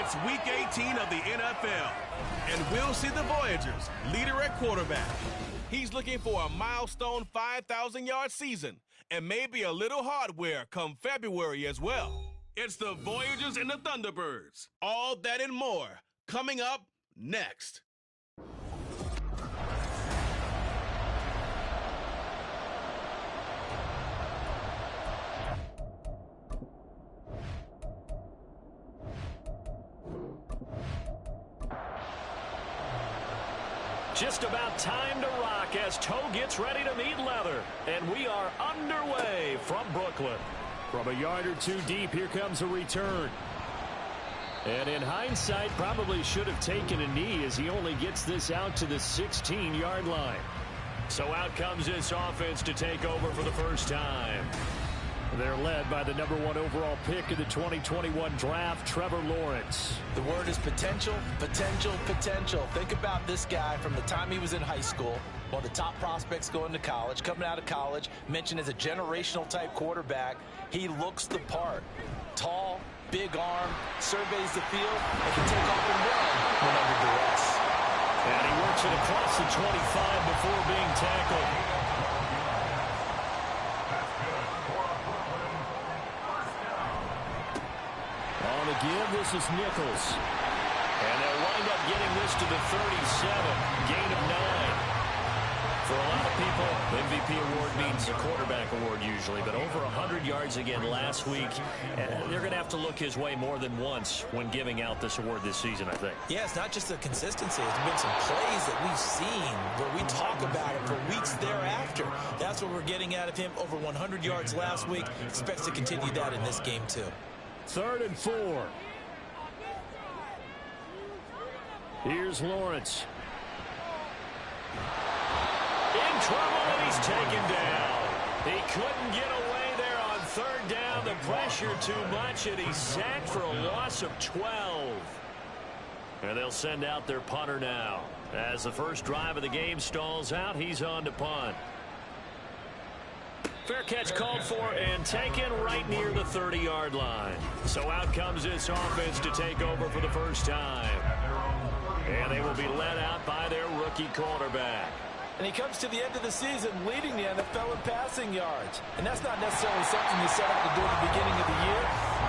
It's Week 18 of the NFL, and we'll see the Voyagers leader at quarterback. He's looking for a milestone 5,000-yard season and maybe a little hardware come February as well. It's the Voyagers and the Thunderbirds. All that and more coming up next. Just about time to rock as toe gets ready to meet leather. And we are underway from Brooklyn. From a yard or two deep, here comes a return. And in hindsight, probably should have taken a knee as he only gets this out to the 16-yard line. So out comes this offense to take over for the first time. They're led by the #1 overall pick in the 2021 draft, Trevor Lawrence. The word is potential, potential, potential. Think about this guy from the time he was in high school, one of the top prospects going to college, coming out of college, mentioned as a generational type quarterback. He looks the part. Tall, big arm, surveys the field, and can take off and run when under duress. And he works it across the 25 before being tackled. On the give, this is Nichols. And they'll wind up getting this to the 37. Gain of 9. For a lot of people, the MVP award means a quarterback award usually, but over 100 yards again last week. They're going to have to look his way more than once when giving out this award this season, I think. Yeah, it's not just the consistency. There's been some plays that we've seen where we talk about it for weeks thereafter. That's what we're getting out of him. Over 100 yards last week. Expects to continue that in this game, too. 3rd and 4. Here's Lawrence. In trouble, and he's taken down. He couldn't get away there on 3rd down. The pressure too much, and he's sacked for a loss of 12. And they'll send out their punter now. As the first drive of the game stalls out, he's on to punt. Fair catch called for and taken right near the 30-yard line. So out comes this offense to take over for the first time. And they will be led out by their rookie quarterback. And he comes to the end of the season leading the NFL in passing yards. And that's not necessarily something you set out to do at the beginning of the year.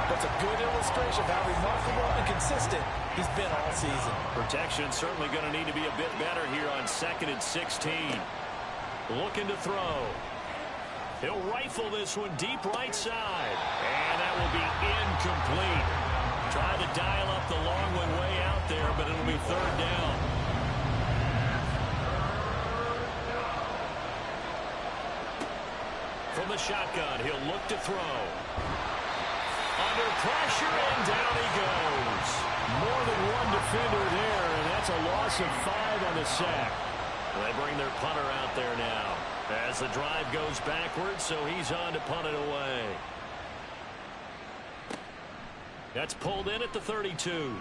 But it's a good illustration of how remarkable and consistent he's been all season. Protection certainly going to need to be a bit better here on 2nd and 16. Looking to throw. He'll rifle this one deep right side. And that will be incomplete. Trying to dial up the long one way out there, but it'll be 3rd down. From the shotgun, he'll look to throw. Under pressure, and down he goes. More than one defender there, and that's a loss of 5 on the sack. They bring their punter out there now as the drive goes backwards, so he's on to punt it away. That's pulled in at the 32.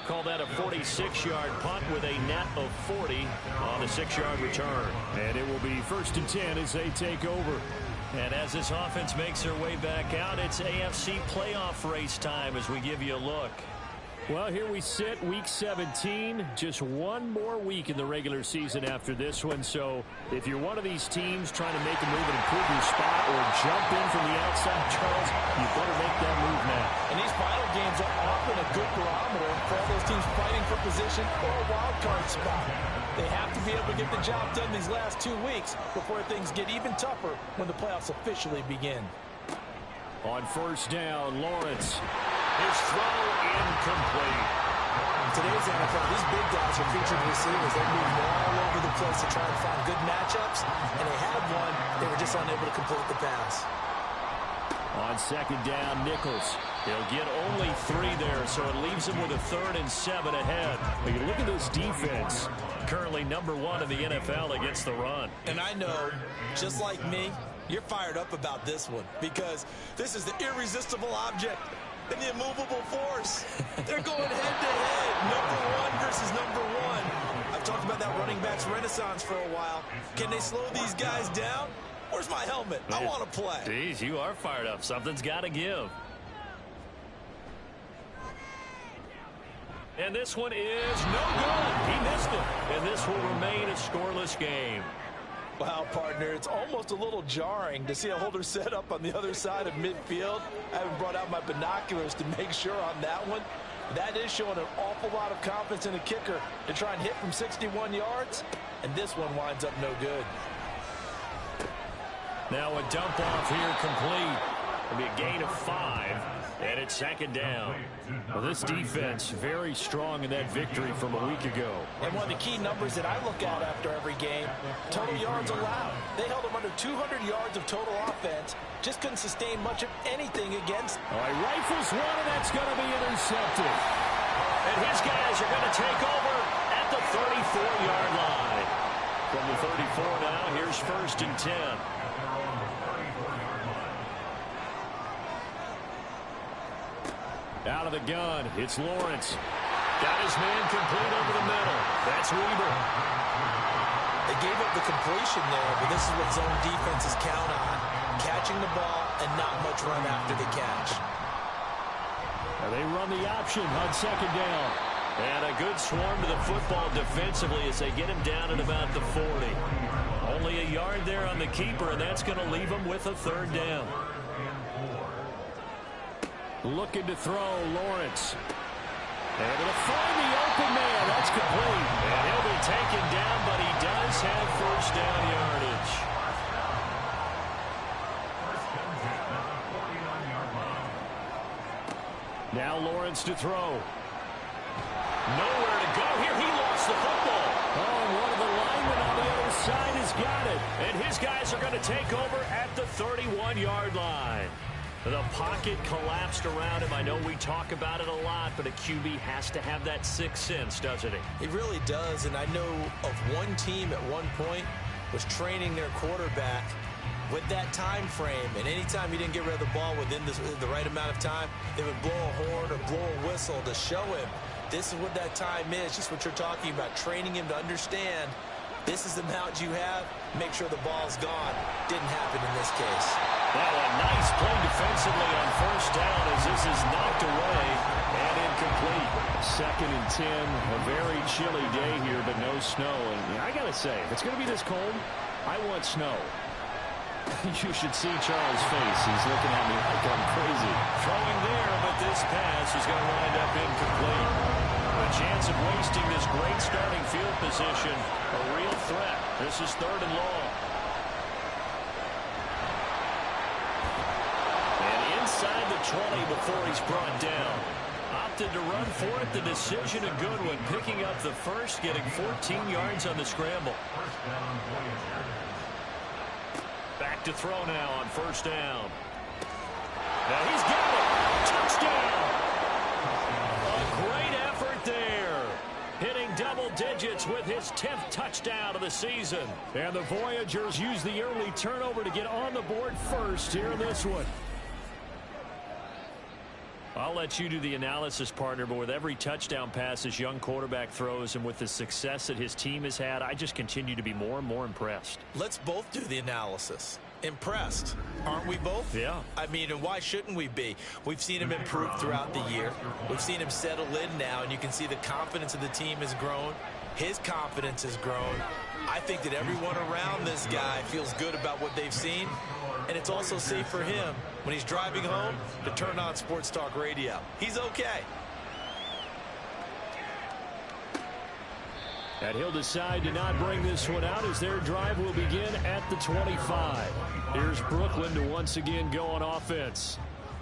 Call that a 46-yard punt with a net of 40 on the 6-yard return. And it will be 1st and 10 as they take over. And as this offense makes their way back out, it's AFC playoff race time as we give you a look. Well, here we sit, Week 17. Just one more week in the regular season after this one. So if you're one of these teams trying to make a move and improve your spot or jump in from the outside, Charles, you better make that move now. And these final games are often a good barometer for all those teams fighting for position or a wild card spot. They have to be able to get the job done these last 2 weeks before things get even tougher when the playoffs officially begin. On 1st down, Lawrence. His throw incomplete. In today's NFL, these big guys are featured receivers. They move all over the place to try and find good matchups, and they had one. They were just unable to complete the pass. On 2nd down, Nichols. He'll get only 3 there, so it leaves him with a 3rd and 7 ahead. But you look at this defense, currently #1 in the NFL against the run. And I know, just like me, you're fired up about this one because this is the irresistible object and the immovable force. They're going head-to-head, #1 versus #1. I've talked about that running backs renaissance for a while. Can they slow these guys down? Where's my helmet? I want to play. Jeez, you are fired up. Something's got to give. And this one is no good. He missed it. And this will remain a scoreless game. Wow, partner, it's almost a little jarring to see a holder set up on the other side of midfield. I haven't brought out my binoculars to make sure on that one. That is showing an awful lot of confidence in the kicker to try and hit from 61 yards. And this one winds up no good. Now a dump off here complete. It'll be a gain of 5, and it's second down. Well, this defense very strong in that victory from a week ago. And one of the key numbers that I look at after every game, total yards allowed. They held them under 200 yards of total offense. Just couldn't sustain much of anything against. All right, rifles one, and that's going to be intercepted. And his guys are going to take over at the 34-yard line. From the 34 now, here's 1st and 10. Out of the gun, it's Lawrence. Got his man complete over the middle. That's Weber. They gave up the completion there, but this is what zone defenses count on. Catching the ball and not much run after the catch. Now they run the option on second down. And a good swarm to the football defensively as they get him down at about the 40. Only a yard there on the keeper, and that's going to leave him with a 3rd down. Looking to throw, Lawrence. Able to find the open man. That's complete. And he'll be taken down, but he does have 1st down yardage. Now Lawrence to throw. Nowhere to go here. He lost the football. Oh, and one of the linemen on the other side has got it. And his guys are going to take over at the 31-yard line. The pocket collapsed around him. I know we talk about it a lot, but a QB has to have that 6th sense, doesn't he? It really does, and I know of one team at one point was training their quarterback with that time frame, and anytime he didn't get rid of the ball within the right amount of time, they would blow a horn or blow a whistle to show him this is what that time is, just what you're talking about, training him to understand this is the amount you have, make sure the ball's gone. Didn't happen in this case. Now a nice play defensively on 1st down as this is knocked away and incomplete. 2nd and 10, a very chilly day here, but no snow. And I got to say, if it's going to be this cold, I want snow. You should see Charles' face. He's looking at me like I'm crazy. Throwing there, but this pass is going to wind up incomplete. A chance of wasting this great starting field position. A real threat. This is 3rd and long. Inside the 20 before he's brought down. Opted to run for it. The decision a good one. Picking up the 1st, getting 14 yards on the scramble. Back to throw now on 1st down. Now he's got it. Touchdown. A great effort there. Hitting double digits with his 10th touchdown of the season. And the Voyagers use the early turnover to get on the board first here in this one. I'll let you do the analysis, partner, but with every touchdown pass this young quarterback throws and with the success that his team has had, I just continue to be more and more impressed. Let's both do the analysis. Impressed, aren't we both? Yeah. I mean, and why shouldn't we be? We've seen him improve throughout the year. We've seen him settle in now, and you can see the confidence of the team has grown. His confidence has grown. I think that everyone around this guy feels good about what they've seen. And it's also safe for him when he's driving home to turn on Sports Talk Radio. He's okay. And he'll decide to not bring this one out as their drive will begin at the 25. Here's Brooklyn to once again go on offense.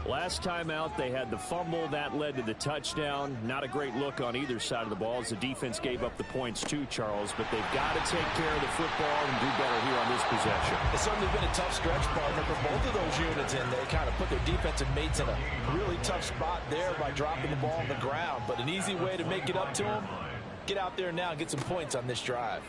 Last time out, they had the fumble. That led to the touchdown. Not a great look on either side of the ball as the defense gave up the points too, Charles. But they've got to take care of the football and do better here on this possession. It's certainly been a tough stretch, partner, for both of those units in there. Kind of put their defensive mates in a really tough spot there by dropping the ball on the ground. But an easy way to make it up to them, get out there now and get some points on this drive.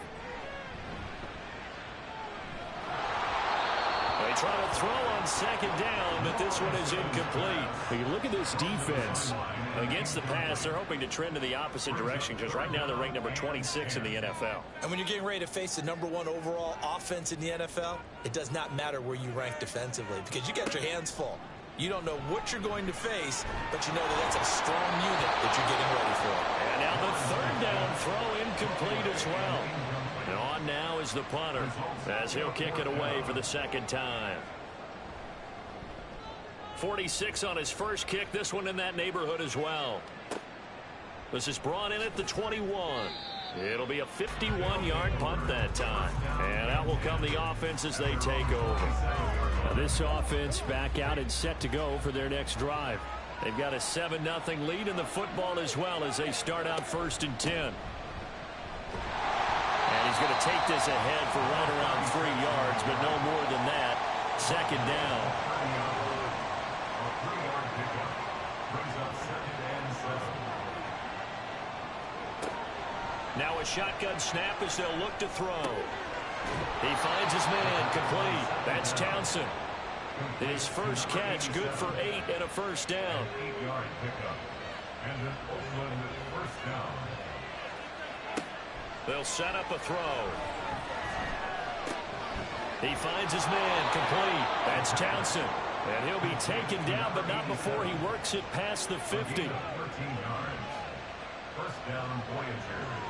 They try to throw on second down, but this one is incomplete. You look at this defense. Against the pass, they're hoping to trend in the opposite direction because right now they're ranked number 26 in the NFL. And when you're getting ready to face the #1 overall offense in the NFL, it does not matter where you rank defensively because you got your hands full. You don't know what you're going to face, but you know that that's a strong unit that you're getting ready for. And now the third down throw incomplete as well. And on now is the punter as he'll kick it away for the second time. 46 on his first kick. This one in that neighborhood as well. This is brought in at the 21. It'll be a 51-yard punt that time. And out will come the offense as they take over. Now this offense back out and set to go for their next drive. They've got a 7-0 lead in the football as well as they start out 1st and 10. And he's going to take this ahead for right around 3 yards, but no more than that. 2nd down. Now a shotgun snap as they'll look to throw. He finds his man complete. That's Townsend. His first catch good for 8 and a first down. 8-yard pickup. And an Oakland first down. They'll set up a throw. He finds his man complete. That's Townsend. And he'll be taken down, but not before he works it past the 50. 13 yards. First down, Voyagers.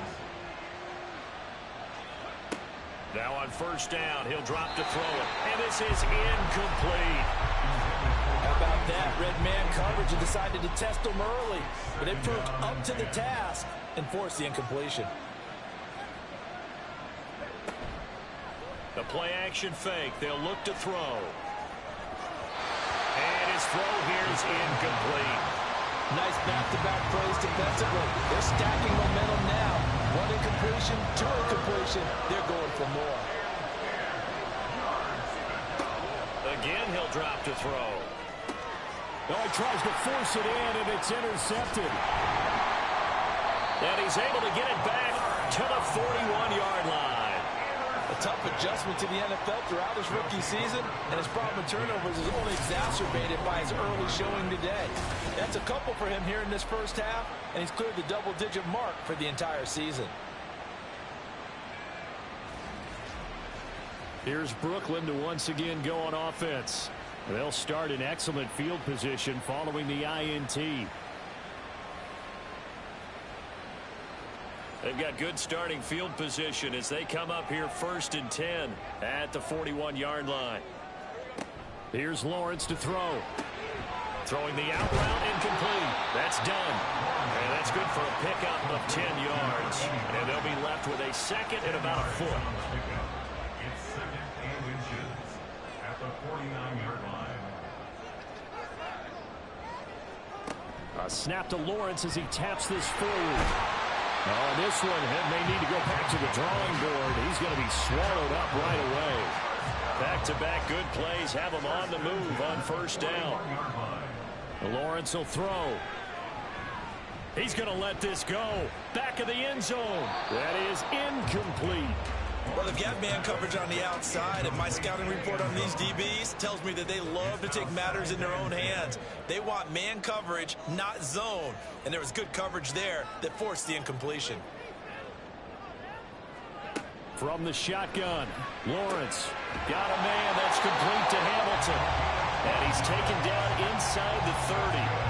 Now on first down, he'll drop to throw it. And this is incomplete. How about that? Red man coverage and decided to test them early. But they proved up to the task and forced the incompletion. The play action fake. They'll look to throw. And his throw here is incomplete. Nice back-to-back plays defensively. They're stacking momentum now. 1 incompletion, 2 incompletion. They're going for more. Again, he'll drop to throw. Oh, he tries to force it in, and it's intercepted. And he's able to get it back to the 41-yard line. A tough adjustment to the NFL throughout his rookie season, and his problem with turnovers is only exacerbated by his early showing today. That's a couple for him here in this first half, and he's cleared the double-digit mark for the entire season. Here's Brooklyn to once again go on offense. They'll start in excellent field position following the INT. They've got good starting field position as they come up here 1st and 10 at the 41-yard line. Here's Lawrence to throw. Throwing the out route incomplete. That's done. And that's good for a pickup of 10 yards. And they'll be left with a 2nd and about a foot. It's 2nd and inches at the 49-yard line. A snap to Lawrence as he taps this forward. Oh, this one may need to go back to the drawing board. He's going to be swallowed up right away. Back-to-back good plays have him on the move on first down. Lawrence will throw. He's going to let this go. Back of the end zone. That is incomplete. Well, they've got man coverage on the outside, and my scouting report on these DBs tells me that they love to take matters in their own hands. They want man coverage, not zone. And there was good coverage there that forced the incompletion. From the shotgun, Lawrence got a man that's complete to Hamilton. And he's taken down inside the 30.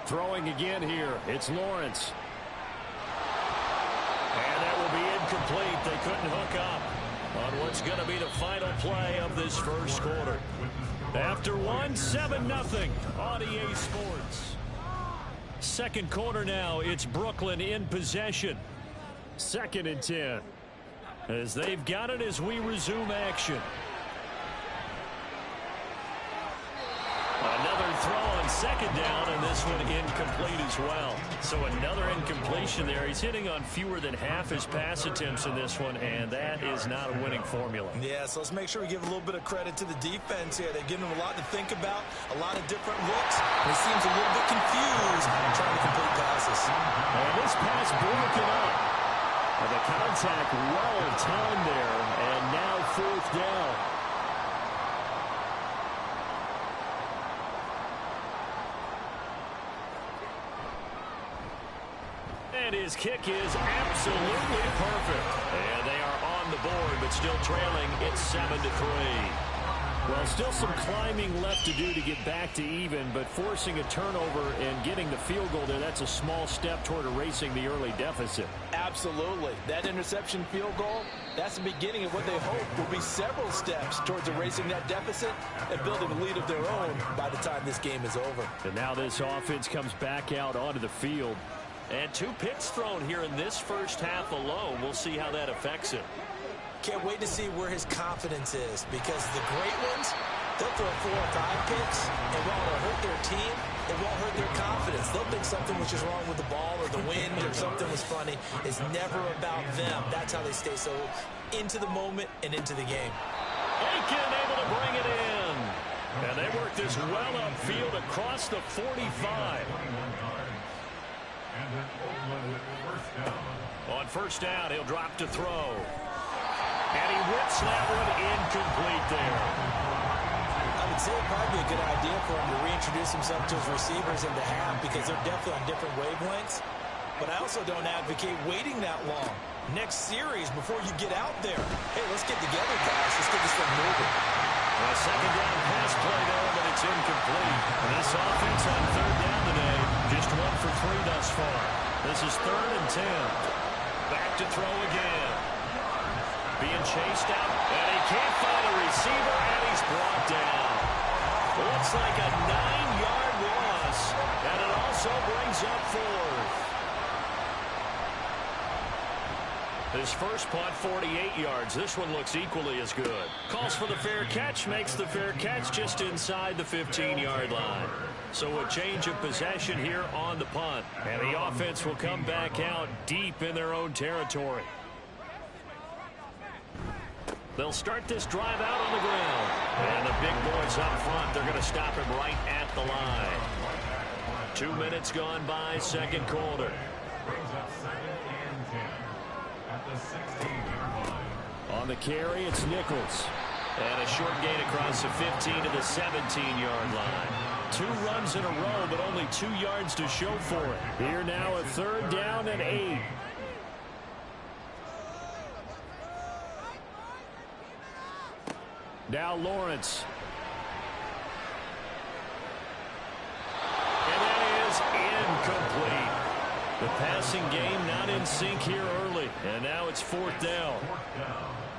Throwing again here. It's Lawrence. And that will be incomplete. They couldn't hook up on what's going to be the final play of this first quarter. After one, 7-0 on EA Sports. Second quarter now. It's Brooklyn in possession. 2nd and 10. As they've got it as we resume action. Another throw on 2nd down, and this one incomplete as well. So another incompletion there. He's hitting on fewer than half his pass attempts in this one, and that is not a winning formula. Yeah, so let's make sure we give a little bit of credit to the defense here. They've given him a lot to think about, a lot of different looks. And he seems a little bit confused trying to complete passes. And this pass broken up. And the contact well timed there, and now 4th down. And his kick is absolutely perfect. And they are on the board, but still trailing. It's 7-3. Well, still some climbing left to do to get back to even, but forcing a turnover and getting the field goal there, that's a small step toward erasing the early deficit. Absolutely. That interception field goal, that's the beginning of what they hope will be several steps towards erasing that deficit and building a lead of their own by the time this game is over. And now this offense comes back out onto the field. And 2 picks thrown here in this first half alone. We'll see how that affects him. Can't wait to see where his confidence is, because the great ones, they'll throw 4 or 5 picks, and while it'll hurt their team, it won't hurt their confidence. They'll think something was just wrong with the ball or the wind or something was funny. It's never about them. That's how they stay so into the moment and into the game. Aiken able to bring it in. And they work this well upfield across the 45. On first down, he'll drop to throw. And he whips that one incomplete there. I would say it'd probably be a good idea for him to reintroduce himself to his receivers in the half, because they're definitely on different wavelengths. But I also don't advocate waiting that long. Next series, before you get out there, hey, let's get together, guys. Let's get this thing moving. A second down pass play there, but it's incomplete. And this offense on third down today, just 1 for 3 thus far. This is 3rd and 10. Back to throw again. Being chased out, and he can't find a receiver, and he's brought down. Looks like a 9-yard loss, and it also brings up 4th. His first punt, 48 yards. This one looks equally as good. Calls for the fair catch, makes the fair catch just inside the 15-yard line. So a change of possession here on the punt. And the offense will come back out deep in their own territory. They'll start this drive out on the ground. And the big boys up front, they're going to stop him right at the line. 2 minutes gone by, second quarter. On the carry, it's Nichols. And a short gain across the 15 to the 17-yard line. 2 runs in a row, but only 2 yards to show for it. Here now a 3rd down and 8. Now Lawrence. And that is incomplete. The passing game not in sync here early. And now it's 4th down.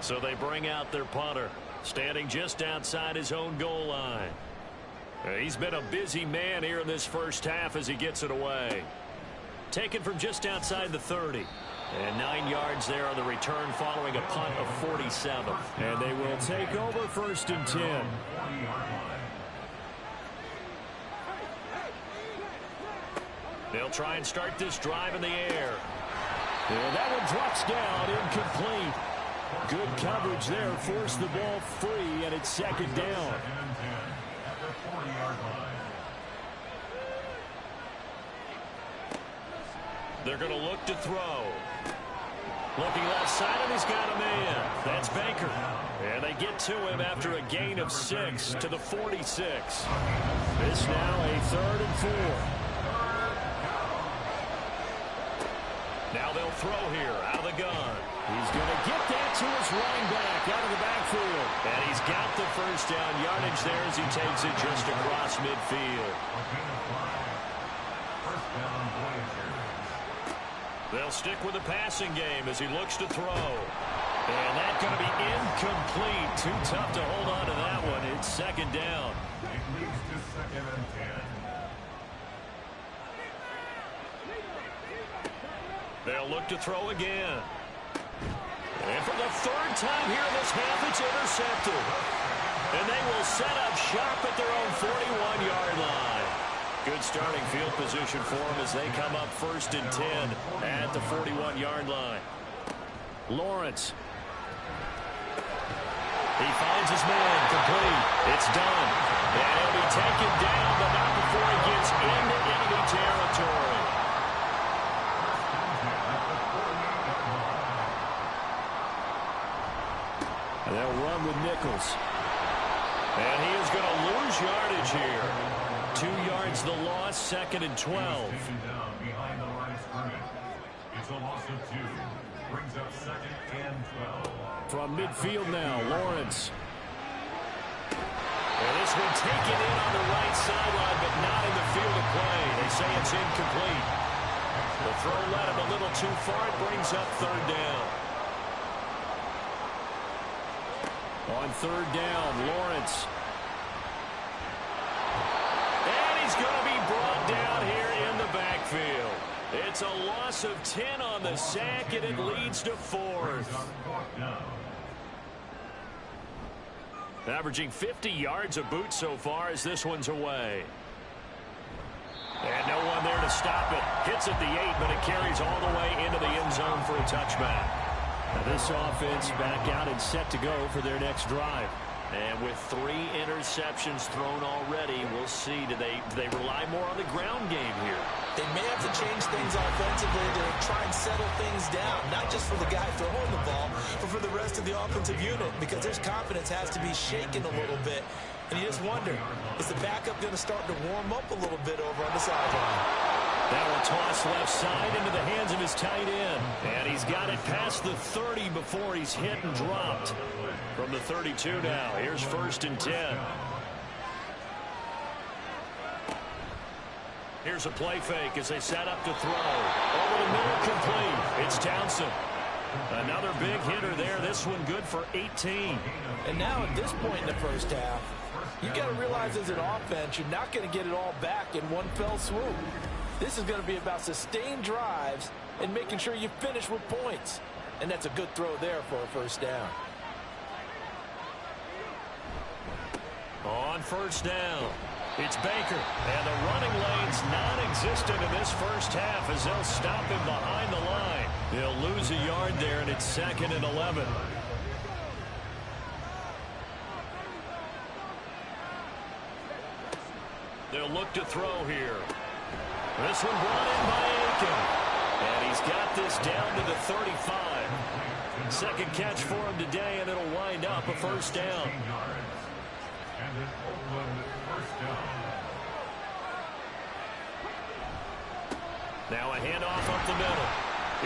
So they bring out their punter, standing just outside his own goal line. He's been a busy man here in this first half as he gets it away. Taken from just outside the 30. And 9 yards there on the return following a punt of 47. And they will take over 1st and 10. They'll try and start this drive in the air. And that one drops down, incomplete. Good coverage there, forced the ball free, and it's 2nd down. They're going to look to throw. Looking left side, and he's got a man. That's Baker. And they get to him after a gain of 6 to the 46. This now a 3rd and 4. Now they'll throw here out of the gun. He's going to get that to his running back out of the backfield. And he's got the first down yardage there as he takes it just across midfield. They'll stick with the passing game as he looks to throw. And that's going to be incomplete. Too tough to hold on to that one. It's 2nd down. It leads to 2nd and 10. They'll look to throw again. And for the 3rd time here in this half, it's intercepted. And they will set up shop at their own 41-yard line. Good starting field position for them as they come up 1st and 10 at the 41-yard line. Lawrence. He finds his man complete. It's done. And he'll be taken down, but not before he gets into enemy territory. And they'll run with Nichols. And he is going to lose yardage here. 2 yards the loss, 2nd and 12. a loss of 2. Brings up 2nd and 12. From midfield now, Lawrence. And this one taken in on the right sideline, but not in the field of play. They say it's incomplete. The throw led him a little too far. It brings up 3rd down. On 3rd down, Lawrence. And he's going to be brought down here in the backfield. It's a loss of 10 on the sack, and it leads to 4th. Averaging 50 yards a boot so far as this one's away. And no one there to stop it. Hits at the 8, but it carries all the way into the end zone for a touchback. Now this offense back out and set to go for their next drive. And with 3 interceptions thrown already, we'll see. Do they rely more on the ground game here? They may have to change things offensively to try and settle things down, not just for the guy throwing the ball, but for the rest of the offensive unit, because their confidence has to be shaken a little bit. And you just wonder, is the backup going to start to warm up a little bit over on the sideline? That will toss left side into the hands of his tight end. And he's got it past the 30 before he's hit and dropped. From the 32 now, here's 1st and 10. Here's a play fake as they set up to throw. Over the middle, complete. It's Townsend. Another big hitter there. This one good for 18. And now at this point in the first half, you've got to realize as an offense, you're not going to get it all back in one fell swoop. This is going to be about sustained drives and making sure you finish with points. And that's a good throw there for a 1st down. On 1st down, it's Baker. And the running lane's non-existent in this first half as they'll stop him behind the line. They'll lose a yard there, and it's 2nd and 11. They'll look to throw here. This one brought in by Aiken. And he's got this down to the 35. 2nd catch for him today, and it'll wind up a 1st down. And an Oakland 1st down. Now a handoff up the middle.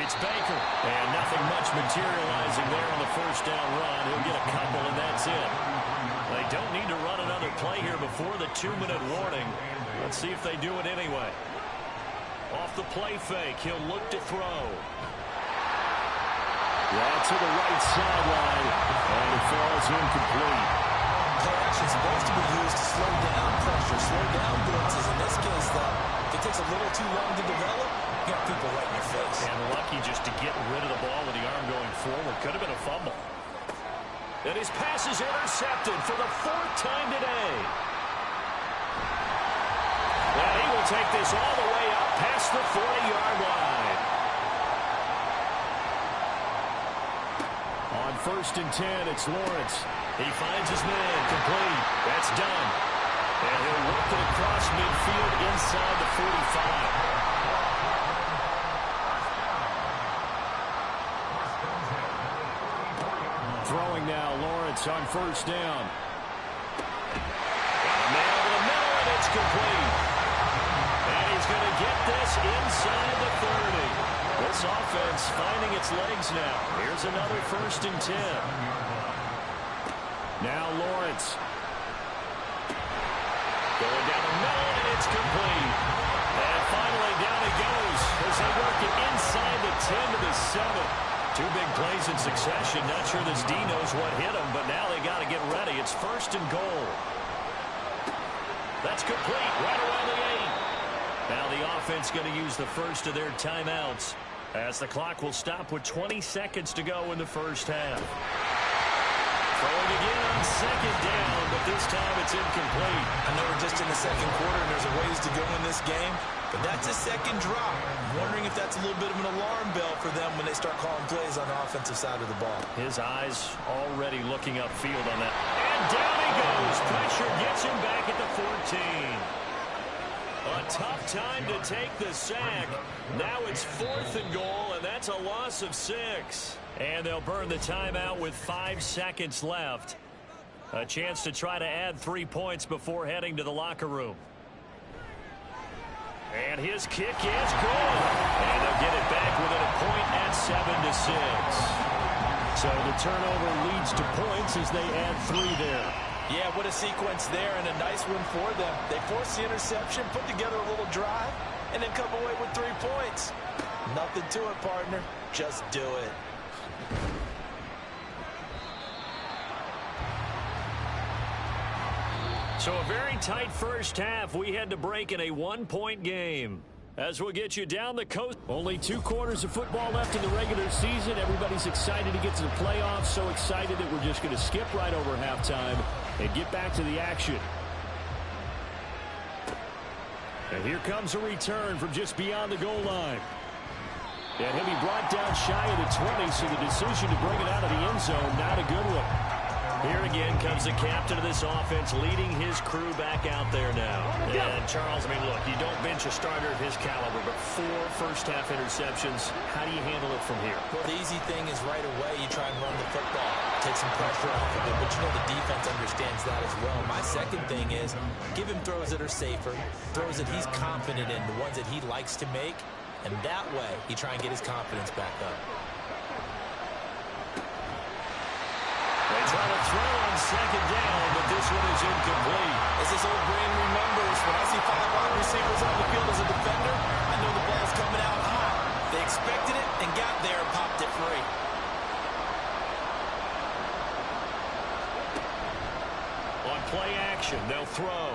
It's Baker. And nothing much materializing there on the 1st down run. He'll get a couple, and that's it. They don't need to run another play here before the 2-minute warning. Let's see if they do it anyway. Off the play fake, he'll look to throw. Yeah, to the right sideline, and it falls incomplete. Play action is supposed to be used to slow down pressure, slow down blitzes. In this case, though, if it takes a little too long to develop, you got people right in your face. And lucky just to get rid of the ball with the arm going forward. Could have been a fumble. And his pass is intercepted for the 4th time today. And he will take this all the way up past the 40-yard line. On 1st and 10, it's Lawrence. He finds his man, complete. That's done. And he'll work it across midfield inside the 45. Throwing now, Lawrence on 1st down. Man over the middle, and it's complete. And he's going to get this inside the 30. This offense finding its legs now. Here's another 1st and 10. Now Lawrence. Going down the middle, and it's complete. And finally down it goes as they work it inside the 10 to the 7. 2 big plays in succession. Not sure this D knows what hit him, but now they got to get ready. It's 1st and goal. That's complete right around the 8. Now the offense going to use the first of their timeouts as the clock will stop with 20 seconds to go in the first half. Throwing again on 2nd down, but this time it's incomplete. I know we're just in the 2nd quarter and there's a ways to go in this game, but that's a 2nd drop. I'm wondering if that's a little bit of an alarm bell for them when they start calling plays on the offensive side of the ball. His eyes already looking upfield on that. And down he goes. Pressure gets him back at the 14. A tough time to take the sack. Now it's 4th and goal, and that's a loss of 6. And they'll burn the timeout with 5 seconds left. A chance to try to add 3 points before heading to the locker room. And his kick is good. And they'll get it back within a point at 7-6. So the turnover leads to points as they add 3 there. Yeah, what a sequence there, and a nice one for them. They forced the interception, put together a little drive, and then come away with 3 points. Nothing to it, partner. Just do it. So a very tight first half. We had to break in a 1-point game. As we'll get you down the coast. Only 2 quarters of football left in the regular season. Everybody's excited to get to the playoffs. So excited that we're just going to skip right over halftime and get back to the action. And here comes a return from just beyond the goal line. And he'll be brought down shy of the 20, so the decision to bring it out of the end zone, not a good one. Here again comes the captain of this offense, leading his crew back out there now. And Charles, I mean, look, you don't bench a starter of his caliber, but 4 first-half interceptions. How do you handle it from here? Well, the easy thing is right away you try and run the football, take some pressure off of it, but you know the defense understands that as well. My second thing is give him throws that are safer, throws that he's confident in, the ones that he likes to make, and that way you try and get his confidence back up. They try to throw on second down, but this one is incomplete. As this old brain remembers, when I see 5 wide receivers on the field as a defender, I know the ball's coming out high. They expected it and got there and popped it free. On play action, they'll throw.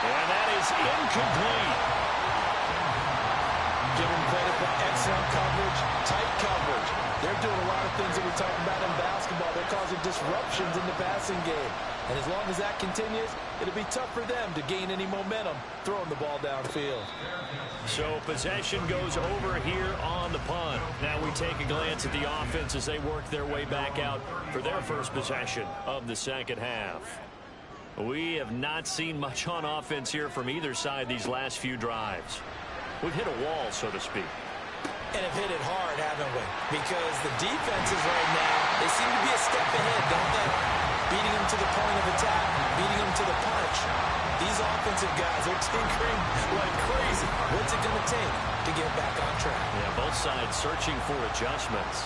And that is incomplete. Give them credit for excellent coverage, tight coverage. They're doing a lot of things that we're talking about in basketball. They're causing disruptions in the passing game. And as long as that continues, it'll be tough for them to gain any momentum throwing the ball downfield. So possession goes over here on the punt. Now we take a glance at the offense as they work their way back out for their first possession of the second half. We have not seen much on offense here from either side these last few drives. We've hit a wall, so to speak. And have hit it hard, haven't we? Because the defenses right now, they seem to be a step ahead, don't they? Beating them to the point of attack, beating them to the punch. These offensive guys are tinkering like crazy. What's it going to take to get back on track? Yeah, both sides searching for adjustments.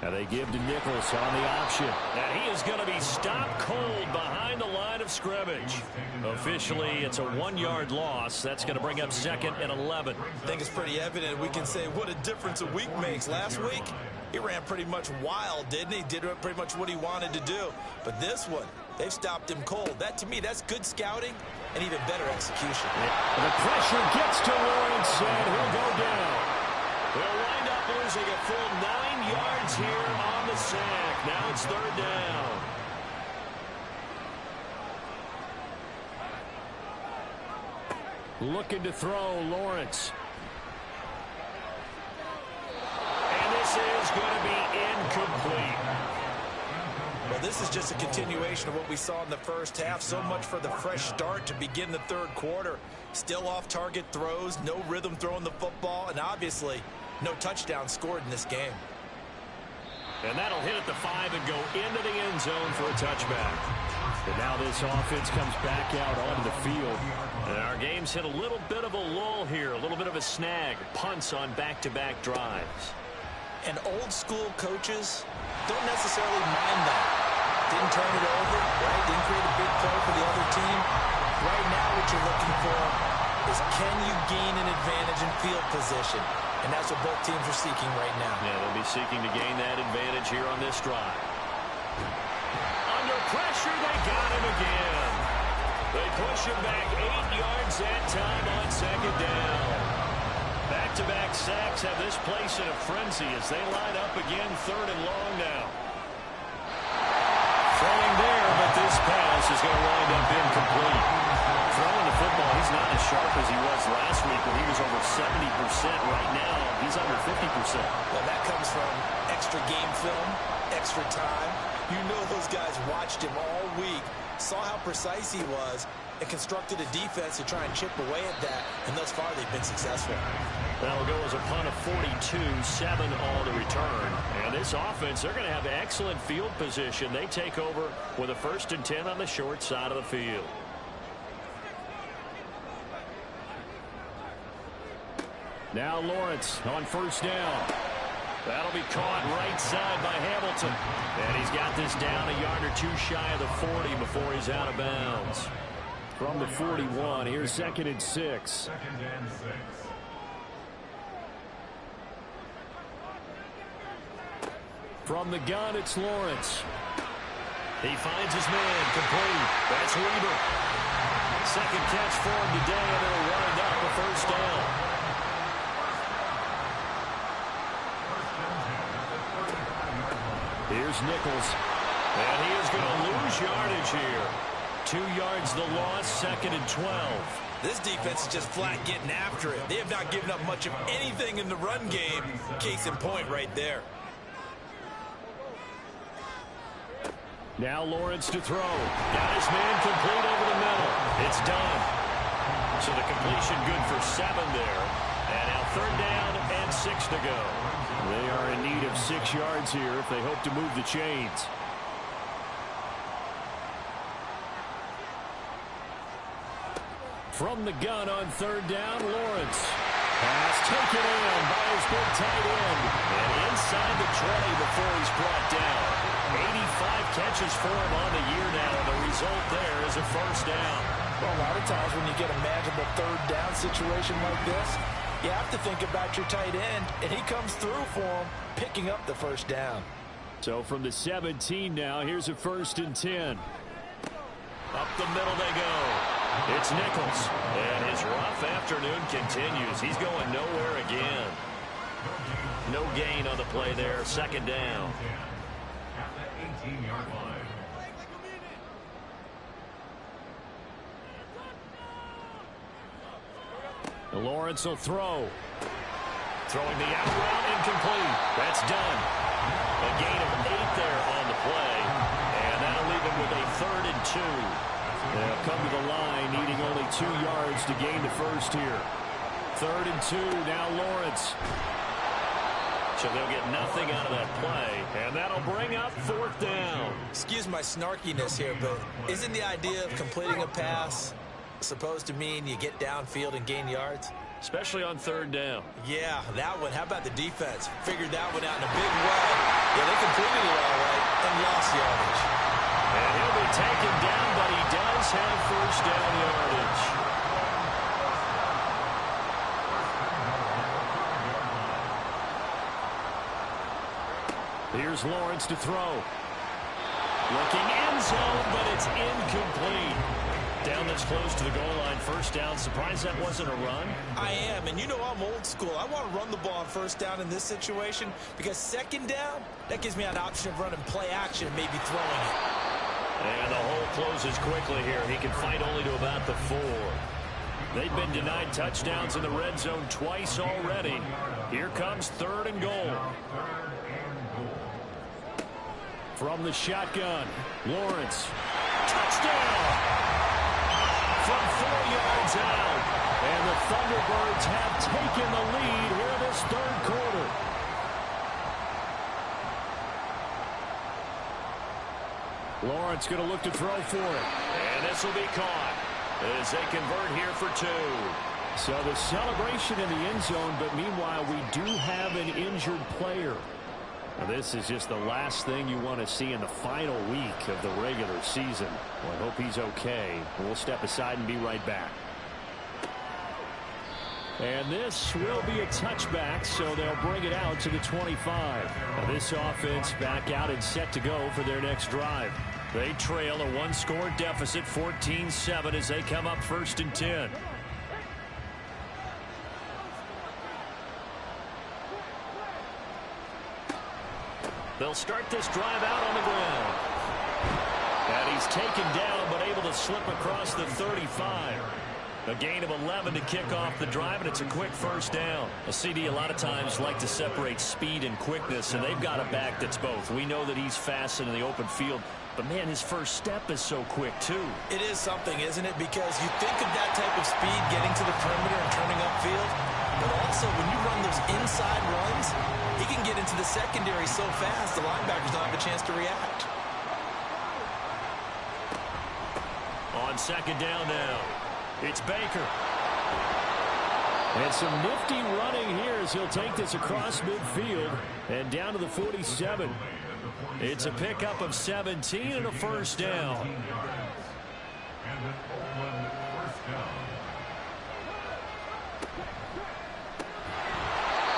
Now they give to Nichols on the option. And he is going to be stopped cold behind the line of scrimmage. Officially, it's a 1-yard loss. That's going to bring up 2nd and 11. I think it's pretty evident. We can say what a difference a week makes. Last week, he ran pretty much wild, didn't he? Did pretty much what he wanted to do. But this one, they've stopped him cold. That, to me, that's good scouting and even better execution. The pressure gets to Lawrence, and he'll go down. They'll wind up losing a full 9 yards here on the sack. Now it's 3rd down. Looking to throw, Lawrence. And this is going to be incomplete. Well, this is just a continuation of what we saw in the first half. So much for the fresh start to begin the 3rd quarter. Still off-target throws, no rhythm throwing the football, and obviously no touchdown scored in this game. And that'll hit at the 5 and go into the end zone for a touchback. And now this offense comes back out onto the field. And our game's hit a little bit of a lull here, a little bit of a snag. Punts on back-to-back drives. And old-school coaches don't necessarily mind that. Didn't turn it over, right? Didn't create a big play for the other team. Right now what you're looking for is can you gain an advantage in field position? And that's what both teams are seeking right now. Yeah, they'll be seeking to gain that advantage here on this drive. Under pressure, they got him again. They push him back 8 yards that time on 2nd down. Back-to-back sacks have this place in a frenzy as they line up again 3rd and long now. Throwing there, but this pass is going to wind up incomplete. Throwing the football, he's not as sharp as he was last week when he was over 70%. Right now, he's under 50%. Well, that comes from extra game film, extra time. You know those guys watched him all week, saw how precise he was, and constructed a defense to try and chip away at that. And thus far, they've been successful. That'll go as a punt of 42, 7 on the return. And this offense, they're going to have excellent field position. They take over with a 1st and 10 on the short side of the field. Now Lawrence on 1st down. That'll be caught right side by Hamilton. And he's got this down a yard or 2 shy of the 40 before he's out of bounds. From the 41, here's 2nd and 6. 2nd and 6. From the gun, it's Lawrence. He finds his man, complete. That's Weaver. 2nd catch for him today, and it'll wind up a 1st down. Here's Nichols. And he is going to lose yardage here. 2 yards the loss, 2nd and 12. This defense is just flat getting after it. They have not given up much of anything in the run game. Case in point right there. Now Lawrence to throw. Got his man complete over the middle. It's done. So the completion good for 7 there. And now 3rd down and 6 to go. They are in need of 6 yards here if they hope to move the chains. From the gun on 3rd down, Lawrence. Pass taken in by his big tight end. And inside the 20 before he's brought down. 85 catches for him on the year now, and the result there is a 1st down. Well, a lot of times when you get a manageable 3rd down situation like this, you have to think about your tight end, and he comes through for him, picking up the 1st down. So from the 17 now, here's a 1st and 10. Up the middle they go. It's Nichols, and his rough afternoon continues. He's going nowhere again. No gain on the play there, 2nd down. At the 18-yard line. Lawrence will throw. Throwing the out route, incomplete. That's done. A gain of 8 there on the play. And that'll leave him with a 3rd and 2. They'll come to the line, needing only 2 yards to gain the 1st here. 3rd and 2, now Lawrence. So they'll get nothing out of that play. And that'll bring up 4th down. Excuse my snarkiness here, but isn't the idea of completing a pass supposed to mean you get downfield and gain yards? Especially on 3rd down. Yeah, that one. How about the defense? Figured that one out in a big way. Yeah, they completed it all right and lost yardage. And he'll be taken down, but he does have 1st down yardage. Here's Lawrence to throw. Looking end zone, but it's incomplete. Down this close to the goal line, 1st down. Surprised that wasn't a run? I am, and you know I'm old school. I want to run the ball on 1st down in this situation because 2nd down, that gives me an option of running play action and maybe throwing it. And the hole closes quickly here. He can fight only to about the 4. They've been denied touchdowns in the red zone twice already. Here comes 3rd and goal. From the shotgun, Lawrence. Touchdown! From 4 yards out. And the Thunderbirds have taken the lead here this 3rd quarter. Lawrence going to look to throw for it. And this will be caught as they convert here for 2. So the celebration in the end zone, but meanwhile we do have an injured player. Now this is just the last thing you want to see in the final week of the regular season. Well, I hope he's okay. We'll step aside and be right back. And this will be a touchback, so they'll bring it out to the 25. Now this offense back out and set to go for their next drive. They trail a 1-score deficit, 14-7, as they come up 1st and 10. They'll start this drive out on the ground. And he's taken down, but able to slip across the 35. A gain of 11 to kick off the drive, and it's a quick 1st down. A CD a lot of times like to separate speed and quickness, and they've got a back that's both. We know that he's fast in the open field, but, man, his first step is so quick, too. It is something, isn't it? Because you think of that type of speed getting to the perimeter and turning upfield. But also, when you run those inside runs, he can get into the secondary so fast, the linebackers don't have a chance to react. On second down now, it's Baker. And some nifty running here as he'll take this across midfield and down to the 47. It's a pickup of 17 and a first down.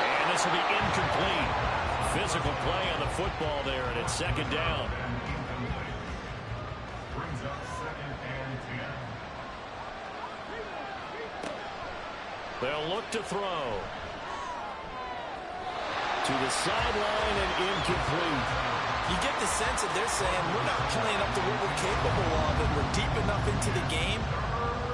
And this will be incomplete. Physical play on the football there, and it's second down. They'll look to throw. To the sideline and incomplete. You get the sense that they're saying we're not playing up to what we're capable of, and we're deep enough into the game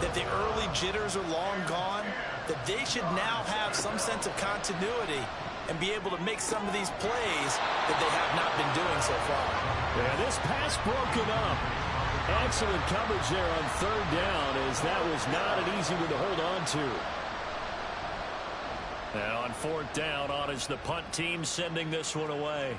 that the early jitters are long gone, that they should now have some sense of continuity and be able to make some of these plays that they have not been doing so far. Yeah, this pass broken up. Excellent coverage there on third down, as that was not an easy one to hold on to. And on fourth down, on is the punt team sending this one away.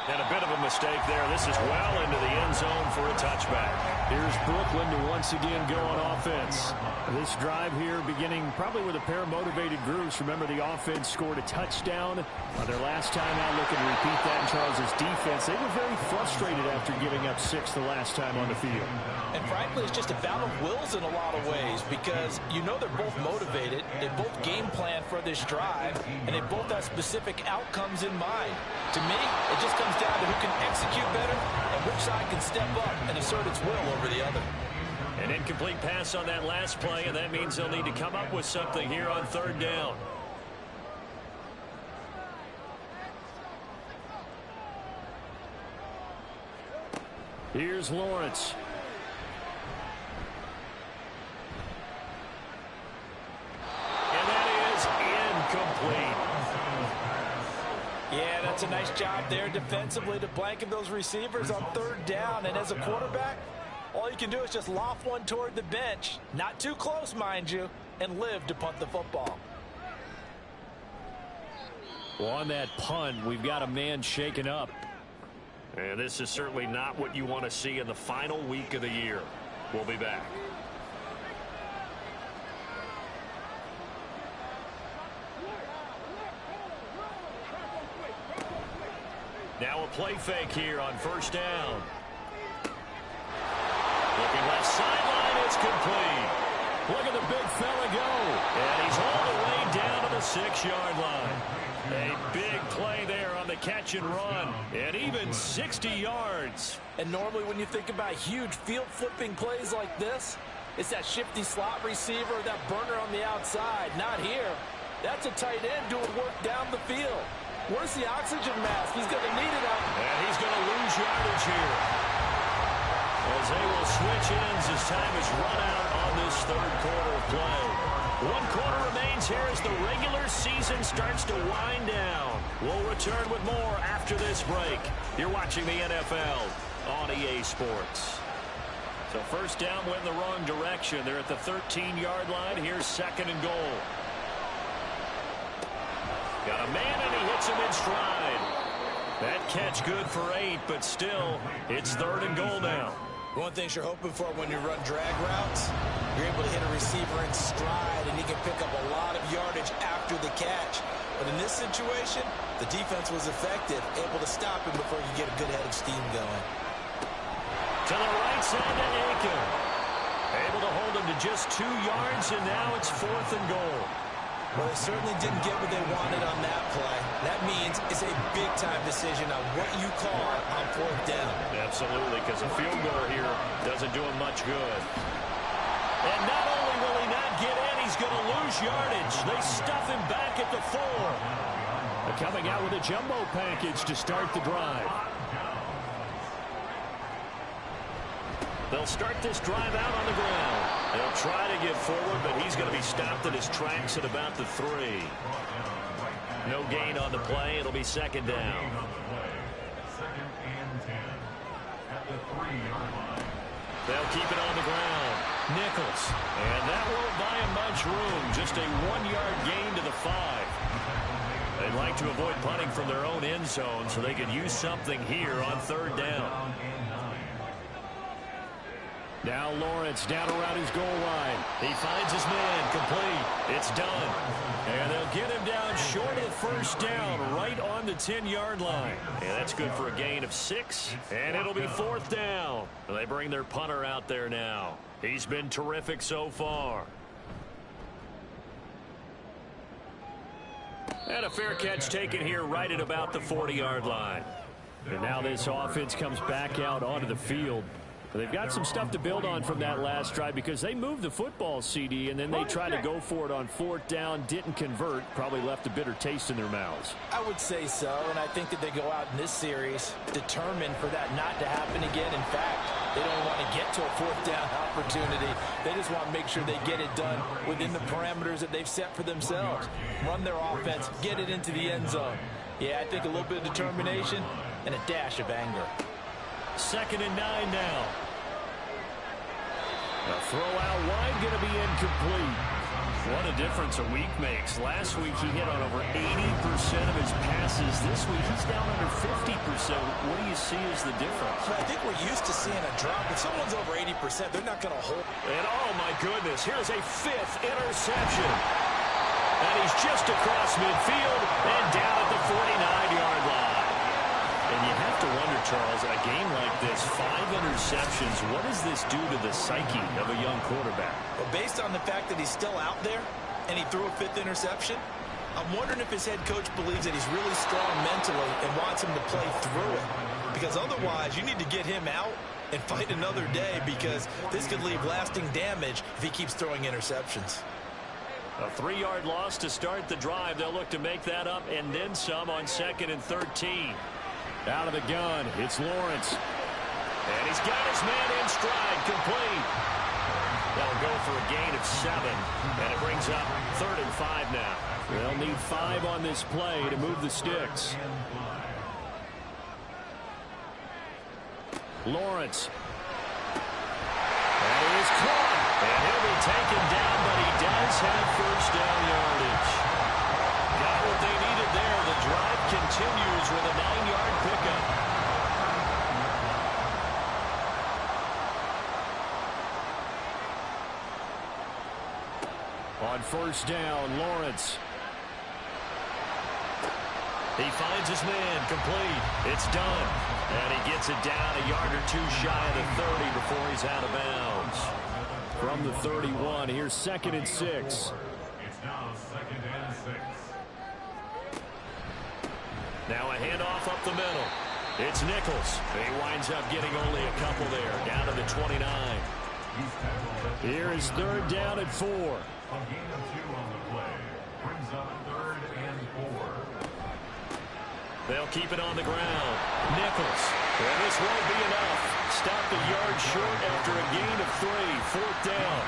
And a bit of a mistake there. This is well into the end zone for a touchback. Here's Brooklyn to once again go on offense. This drive here beginning probably with a pair of motivated groups. Remember, the offense scored a touchdown on their last time out. Looking to repeat that in Charles's defense. They were very frustrated after giving up 6 the last time on the field. And frankly, it's just a battle of wills in a lot of ways, because you know they're both motivated, they both game plan for this drive, and they both have specific outcomes in mind. To me, it just comes down to who can execute better and which side can step up and assert its will over the other. An incomplete pass on that last play, and that means they'll need to come up with something here on third down. Here's Lawrence. And that is incomplete. Yeah, that's a nice job there defensively to blanket those receivers on third down. And as a quarterback, all you can do is just loft one toward the bench, not too close, mind you, and live to punt the football. Well, on that punt, we've got a man shaken up. And this is certainly not what you want to see in the final week of the year. We'll be back. Now a play fake here on first down. Looking left sideline, it's complete. Look at the big fella go. And he's all the way down to the 6-yard line. A big play there on the catch and run. And even 60 yards. And normally when you think about huge field flipping plays like this, it's that shifty slot receiver, that burner on the outside. Not here. That's a tight end doing work down the field. Where's the oxygen mask? He's going to need it out. And he's going to lose yardage here, as they will switch ends as time is run out on this third quarter of play. 1 quarter remains here as the regular season starts to wind down. We'll return with more after this break. You're watching the NFL on EA Sports. So first down went in the wrong direction. They're at the 13-yard line. Here's second and goal. Got a man, and he hits him in stride. That catch good for 8, but still, it's third and goal now. One thing you're hoping for when you run drag routes, you're able to hit a receiver in stride, and he can pick up a lot of yardage after the catch. But in this situation, the defense was effective, able to stop him before you get a good head of steam going. To the right side to Aiken. Able to hold him to just 2 yards, and now it's fourth and goal. Well, they certainly didn't get what they wanted on that play. That means it's a big-time decision on what you call on fourth down. Absolutely, because a field goal here doesn't do him much good. And not only will he not get in, he's going to lose yardage. They stuff him back at the 4. They're coming out with a jumbo package to start the drive. They'll start this drive out on the ground. They'll try to get forward, but he's going to be stopped in his tracks at about the 3. No gain on the play. It'll be second down. Second and 10 at the 3-yard line. They'll keep it on the ground. Nichols. And that won't buy him much room. Just a 1-yard gain to the 5. They'd like to avoid punting from their own end zone so they could use something here on 3rd down. Now Lawrence down around his goal line. He finds his man, complete. It's done. And they'll get him down short of the 1st down, right on the 10-yard line. And that's good for a gain of 6. And it'll be 4th down. They bring their punter out there now. He's been terrific so far. And a fair catch taken here right at about the 40-yard line. And now this offense comes back out onto the field. They've got some stuff to build on from that last drive because they moved the football, CD, and then they tried to go for it on 4th down, didn't convert, probably left a bitter taste in their mouths. I would say so, and I think that they go out in this series determined for that not to happen again. In fact, they don't want to get to a 4th down opportunity. They just want to make sure they get it done within the parameters that they've set for themselves. Run their offense, get it into the end zone. Yeah, I think a little bit of determination and a dash of anger. 2nd and 9 now. The throw out wide going to be incomplete. What a difference a week makes. Last week he hit on over 80% of his passes. This week he's down under 50%. What do you see as the difference? Well, I think we're used to seeing a drop. If someone's over 80%, they're not going to hold. And oh my goodness, here's a 5th interception. And he's just across midfield and down at the 49-yard line. And you have to wonder, Charles, a game like this, 5 interceptions, what does this do to the psyche of a young quarterback? Well, based on the fact that he's still out there and he threw a 5th interception, I'm wondering if his head coach believes that he's really strong mentally and wants him to play through it. Because otherwise, you need to get him out and fight another day because this could leave lasting damage if he keeps throwing interceptions. A 3-yard loss to start the drive. They'll look to make that up and then some on 2nd and 13. Out of the gun, it's Lawrence. And he's got his man in stride, complete. They'll go for a gain of 7, and it brings up 3rd and 5 now. They'll need 5 on this play to move the sticks. Lawrence. And he is caught. And he'll be taken down, but he does have 1st down yardage. Got what they needed there. The drive continues with a 9-yard pickup. On 1st down, Lawrence. He finds his man, complete. It's done. And he gets it down a yard or 2 shy of the 30 before he's out of bounds. From the 31, here's 2nd and 6. It's now 2nd and 6. Now a handoff up the middle. It's Nichols. He winds up getting only a couple there, down to the 29. Here is 3rd down and 4. A gain of 2 on the play. Brings up 3rd and 4. They'll keep it on the ground. Nichols. And this won't be enough. Stopped a yard short after a gain of 3. 4th down.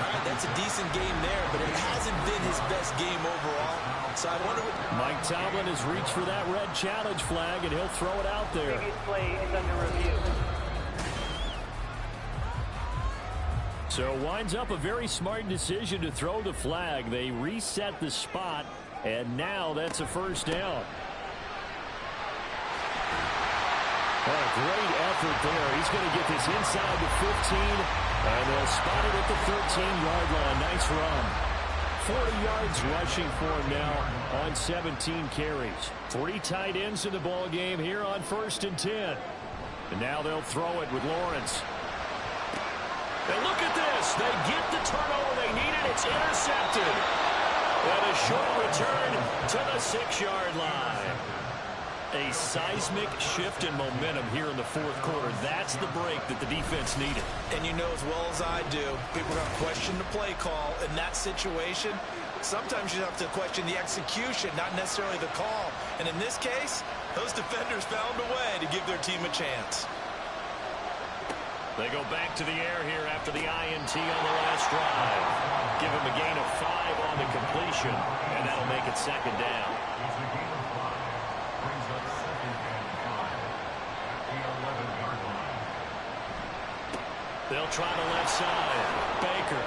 All right, that's a decent game there, but it hasn't been his best game overall. So I wonder what... Mike Tomlin has reached for that red challenge flag, and he'll throw it out there. Previous play is under review. So winds up a very smart decision to throw the flag. They reset the spot, and now that's a 1st down. What a great effort there. He's going to get this inside the 15, and they'll spot it at the 13-yard line. Nice run. 40 yards rushing for him now on 17 carries. 3 tight ends in the ball game here on 1st and 10. And now they'll throw it with Lawrence. And look at this. They get the turnover they needed. It's intercepted. And a short return to the 6-yard line. A seismic shift in momentum here in the 4th quarter. That's the break that the defense needed. And you know as well as I do, people are going to question the play call in that situation. Sometimes you have to question the execution, not necessarily the call. And in this case, those defenders found a way to give their team a chance. They go back to the air here after the INT on the last drive. Give him a gain of 5 on the completion, and that'll make it 2nd down. They'll try the left side. Baker.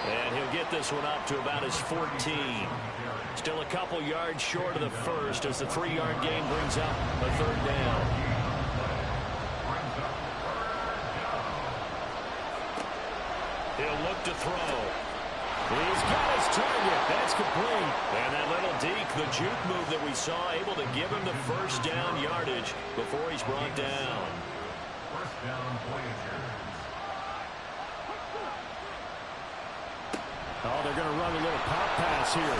And he'll get this one up to about his 14. Still a couple yards short of the first as the 3-yard gain brings up a third down. He'll look to throw. He's got his target. That's complete. And that little deke, the juke move that we saw, able to give him the first down yardage before he's brought down. First down, Voyagers. Oh, they're going to run a little pop pass here.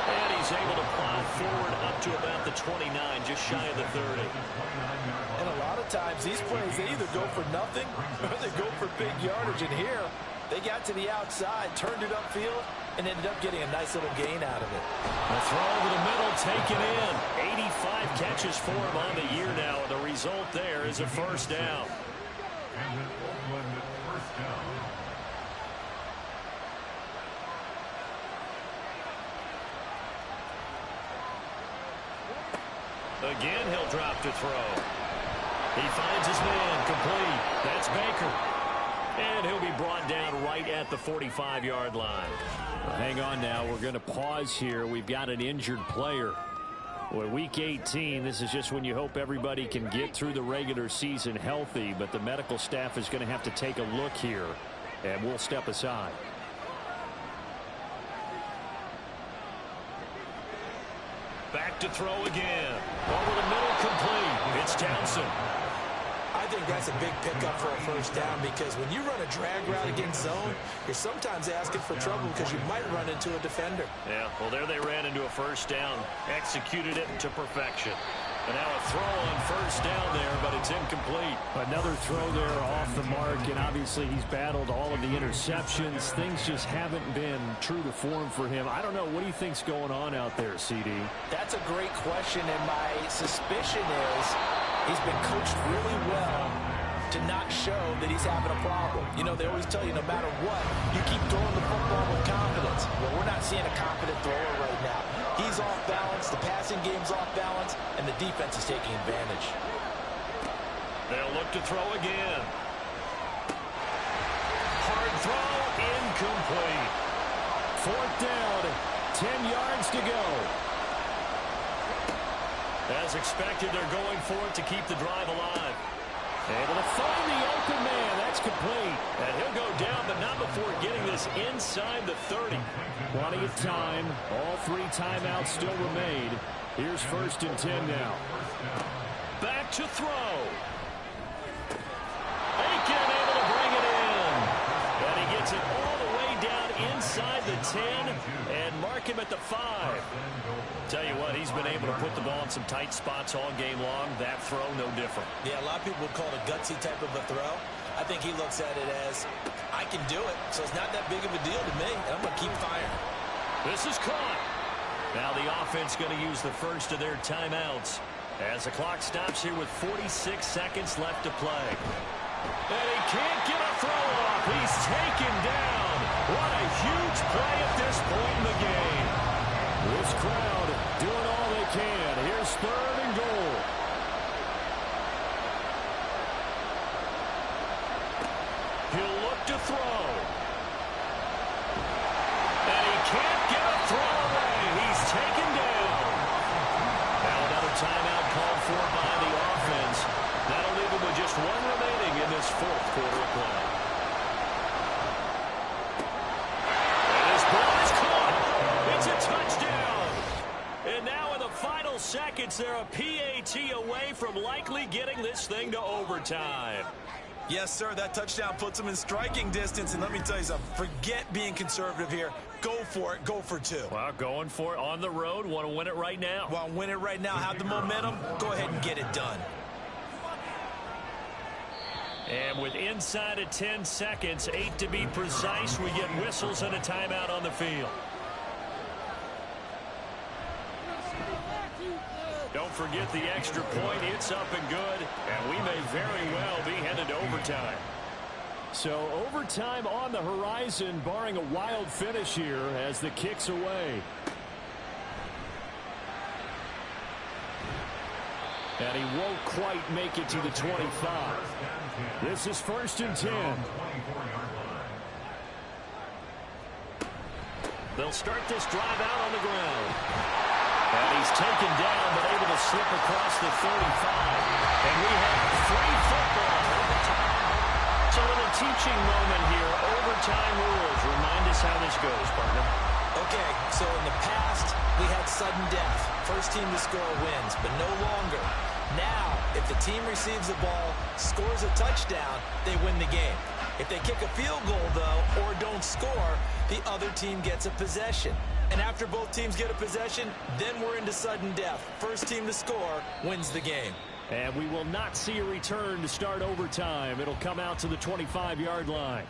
And he's able to plow forward up to about the 29, just shy of the 30. And a lot of times these plays, they either go for nothing or they go for big yardage. And here, they got to the outside, turned it upfield, and ended up getting a nice little gain out of it. A throw over the middle, taken in. 85 catches for him on the year now. And the result there is a first down. And an Oakland first down. Again, he'll drop to throw. He finds his man, complete. That's Baker. And he'll be brought down right at the 45-yard line. Well, hang on now. We're going to pause here. We've got an injured player. Well, week 18, this is just when you hope everybody can get through the regular season healthy, but the medical staff is going to have to take a look here, and we'll step aside. Back to throw again. Over the middle, complete. It's Townsend. I think that's a big pickup for a first down because when you run a drag route against zone, you're sometimes asking for trouble because you might run into a defender. Yeah, well, there they ran into a first down. Executed it to perfection. And now a throw on first down there, but it's incomplete. Another throw there off the mark, and obviously he's battled all of the interceptions. Things just haven't been true to form for him. I don't know. What do you think's going on out there, CD? That's a great question, and my suspicion is he's been coached really well to not show that he's having a problem. You know, they always tell you no matter what, you keep throwing the football with confidence. Well, we're not seeing a confident thrower right now. He's off balance, the passing game's off balance, and the defense is taking advantage. They'll look to throw again. Hard throw, incomplete. Fourth down, 10 yards to go. As expected, they're going for it to keep the drive alive. Able to find the open man. That's complete. And he'll go down, but not before getting this inside the 30. Plenty of time. All 3 timeouts still remain. Here's 1st and 10 now. Back to throw. Aiken able to bring it in. And he gets it all the way down inside the 10 and mark him at the 5. Tell you what, he's been able to put the ball in some tight spots all game long. That throw, no different. Yeah, a lot of people would call it a gutsy type of a throw. I think he looks at it as, I can do it, so it's not that big of a deal to me, and I'm going to keep firing. This is caught. Now the offense going to use the first of their timeouts as the clock stops here with 46 seconds left to play. And he can't get a throw off. He's taken down. What a huge play at this point in the game. This crowd doing all they can. Here's 3rd and goal. He'll look to throw. And he can't get a throw away. He's taken down. Now another timeout called for by the offense. That'll leave him with just 1 remaining in this 4th quarter of play. And his ball is caught. It's a touchdown. And now in the final seconds, they're a PAT away from likely getting this thing to overtime. Yes, sir, that touchdown puts him in striking distance, and let me tell you something, forget being conservative here. Go for it, go for 2. Well, going for it on the road, want to win it right now. Want to win it right now, have the momentum, go ahead and get it done. And with inside of 10 seconds, 8 to be precise, we get whistles and a timeout on the field. Don't forget the extra point. It's up and good, and we may very well be headed to overtime. So overtime on the horizon, barring a wild finish here as the kick's away. And he won't quite make it to the 25. This is 1st and 10. They'll start this drive out on the ground. And he's taken down, but able to slip across the 35. And we have free football. So in a teaching moment here, overtime rules. Remind us how this goes, partner. Okay, so in the past, we had sudden death. First team to score wins, but no longer. Now, if the team receives the ball, scores a touchdown, they win the game. If they kick a field goal, though, or don't score, the other team gets a possession. And after both teams get a possession, then we're into sudden death. First team to score wins the game. And we will not see a return to start overtime. It'll come out to the 25-yard line.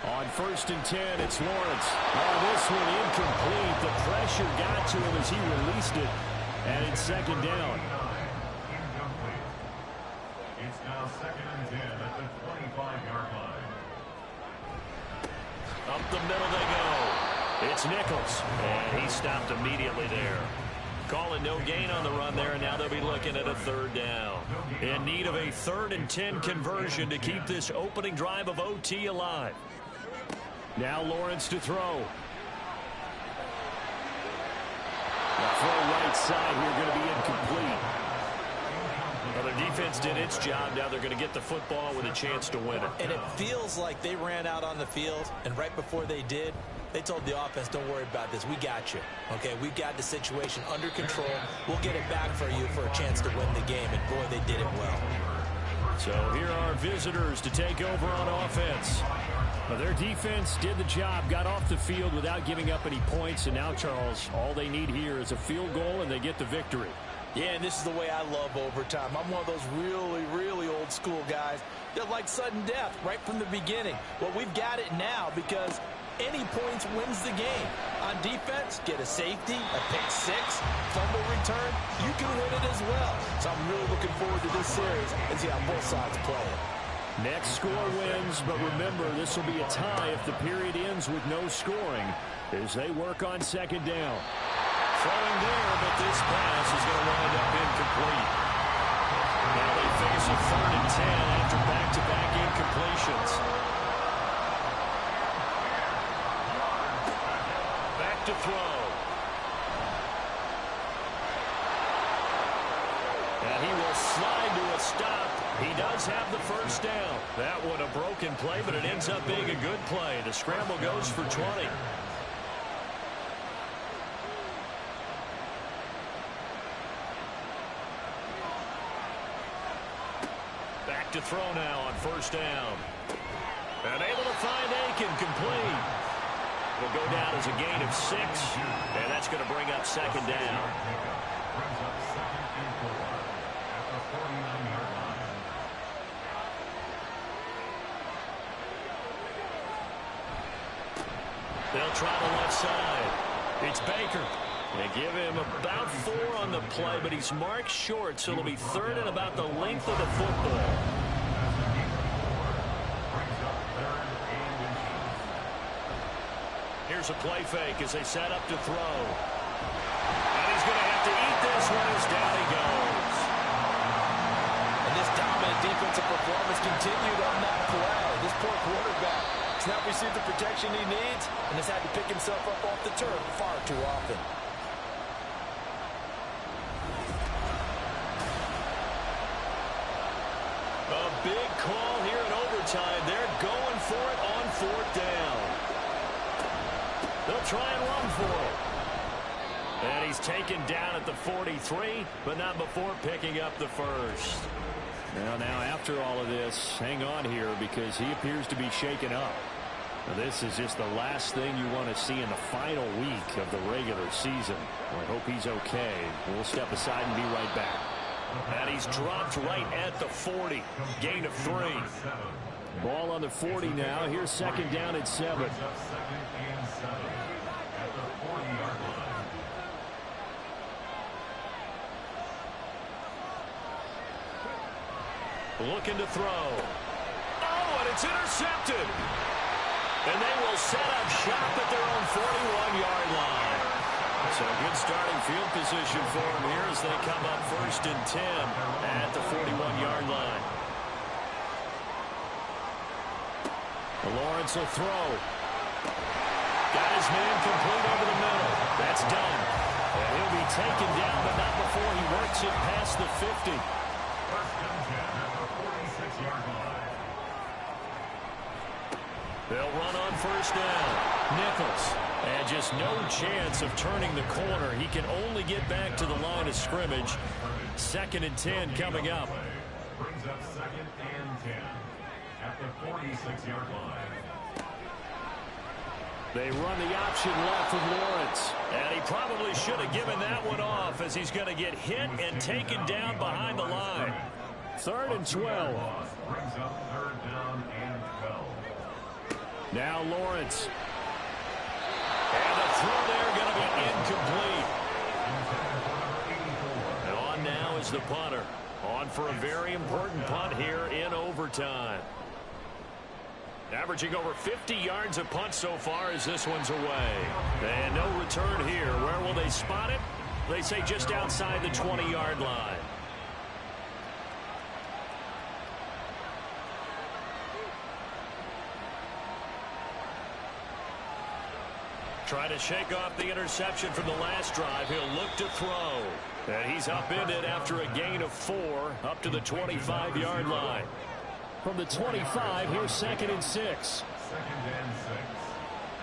On 1st and 10, it's Lawrence. Oh, this one incomplete. The pressure got to him as he released it. And it's 2nd down. Incomplete. It's now 2nd and 10 at the 25-yard line. Up the middle they go. It's Nichols. And he stopped immediately there. Calling no gain on the run there, and now they'll be looking at a 3rd down. In need of a 3rd and 10 conversion to keep this opening drive of OT alive. Now Lawrence to throw. The throw right side here going to be incomplete. Well, their defense did its job. Now they're going to get the football with a chance to win it. And it feels like they ran out on the field, and right before they did, they told the offense, don't worry about this. We got you. Okay, we've got the situation under control. We'll get it back for you for a chance to win the game. And, boy, they did it well. So here are visitors to take over on offense. Well, their defense did the job, got off the field without giving up any points. And now, Charles, all they need here is a field goal, and they get the victory. Yeah, and this is the way I love overtime. I'm one of those really, really old school guys that like sudden death right from the beginning. Well, we've got it now because any points wins the game. On defense, get a safety, a pick six, fumble return, you can win it as well. So I'm really looking forward to this series and see how both sides play it. Next score wins, but remember, this will be a tie if the period ends with no scoring as they work on 2nd down. Throwing there, but this pass is going to wind up incomplete. Now they face a 3rd and 10 after back-to-back incompletions. Back to throw. And he will slide to a stop. He does have the 1st down. That one a broken play, but it ends up being a good play. The scramble goes for 20. Back to throw now on 1st down. And able to find Aiken complete. It'll go down as a gain of 6, and that's going to bring up 2nd down. Brings up 2nd and 4 at the 49-yard line. They'll try the left side. It's Baker. They give him about 4 on the play, but he's marked short, so it'll be 3rd and about the length of the football. Here's a play fake as they set up to throw. And he's going to have to eat this one as down he goes. And this dominant defensive performance continued on that play. This poor quarterback has not received the protection he needs and has had to pick himself up off the turf far too often. A big call here in overtime. They're going for it on 4th down. They'll try and run for it. And he's taken down at the 43, but not before picking up the 1st. Now after all of this, hang on here because he appears to be shaken up. Now, this is just the last thing you want to see in the final week of the regular season. I hope he's okay. We'll step aside and be right back. And he's dropped right at the 40. Gain of 3. Ball on the 40 now. Here's 2nd down at 7. Brings up 2nd and 7 at the 40-yard line. Looking to throw. Oh, and it's intercepted. And they will set up shop at their own 41-yard line. So good starting field position for them here as they come up 1st and 10 at the 41-yard line. Lawrence will throw. Got his man complete over the middle. That's done. And he'll be taken down, but not before he works it past the 50. 1st and 10 at the 46-yard line. They'll run on 1st down. Nichols. And just no chance of turning the corner. He can only get back to the line of scrimmage. 2nd and 10 coming up. Brings up 2nd and 10 at the 46-yard line. They run the option left with Lawrence. And he probably should have given that one off as he's going to get hit and taken down behind the line. 3rd and 12. Brings up 3rd down and 12. Now Lawrence. And the throw there going to be incomplete. And on now is the punter. On for a very important punt here in overtime. Averaging over 50 yards a punt so far as this one's away. And no return here. Where will they spot it? They say just outside the 20-yard line. Try to shake off the interception from the last drive. He'll look to throw. And he's upended after a gain of 4 up to the 25-yard line. From the 25, here's 2nd and 6. 2nd and 6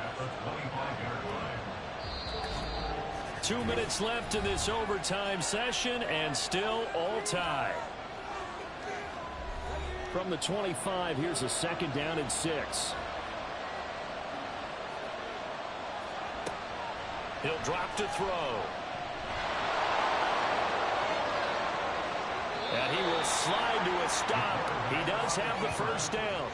at the 25-yard line. 2 minutes left in this overtime session, and still all tied. From the 25, here's a 2nd down and 6. He'll drop to throw. And he will slide to a stop. He does have the 1st down.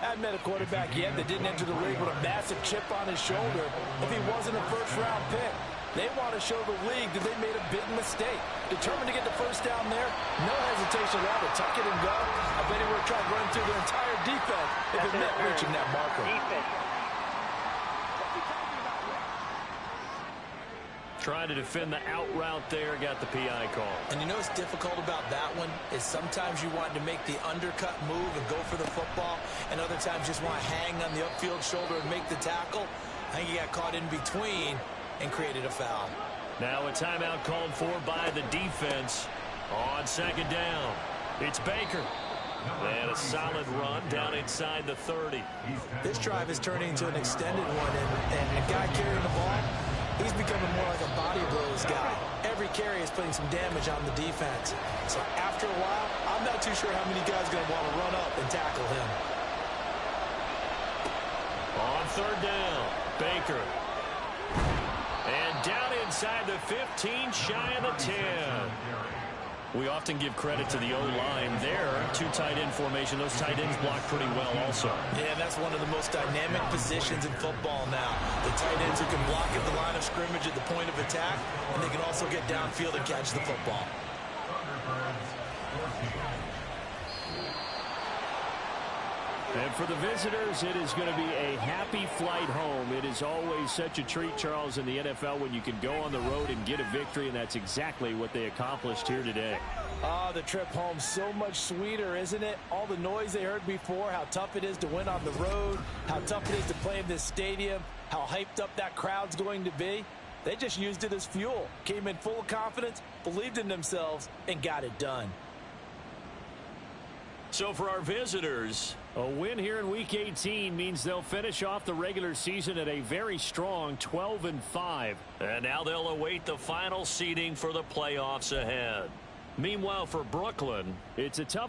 Hadn't met a quarterback yet that didn't enter the league with a massive chip on his shoulder if he wasn't a 1st-round pick. They want to show the league that they made a big mistake. Determined to get the 1st down there, no hesitation at all to tuck it and go. I bet he would have tried running through the entire defense if it meant reaching that marker. Trying to defend the out route there, got the PI call. And you know what's difficult about that one is sometimes you want to make the undercut move and go for the football, and other times just want to hang on the upfield shoulder and make the tackle. I think he got caught in between and created a foul. Now a timeout called for by the defense on 2nd down. It's Baker. And a solid run down inside the 30. This drive is turning into an extended one, and the guy carrying the ball, he's becoming more like a body blows guy. Every carry is putting some damage on the defense. So after a while, I'm not too sure how many guys are going to want to run up and tackle him. On 3rd down, Baker. And down inside the 15, shy of the 10. We often give credit to the O-line there. 2 tight end formation. Those tight ends block pretty well also. Yeah, that's one of the most dynamic positions in football now. The tight ends who can block at the line of scrimmage at the point of attack, and they can also get downfield and catch the football. And for the visitors, it is going to be a happy flight home. It is always such a treat, Charles, in the NFL when you can go on the road and get a victory, and that's exactly what they accomplished here today. The trip home so much sweeter, isn't it? All the noise they heard before, how tough it is to win on the road, how tough it is to play in this stadium, how hyped up that crowd's going to be. They just used it as fuel, came in full of confidence, believed in themselves, and got it done. So for our visitors, a win here in Week 18 means they'll finish off the regular season at a very strong 12-5. And now they'll await the final seeding for the playoffs ahead. Meanwhile, for Brooklyn, it's a tough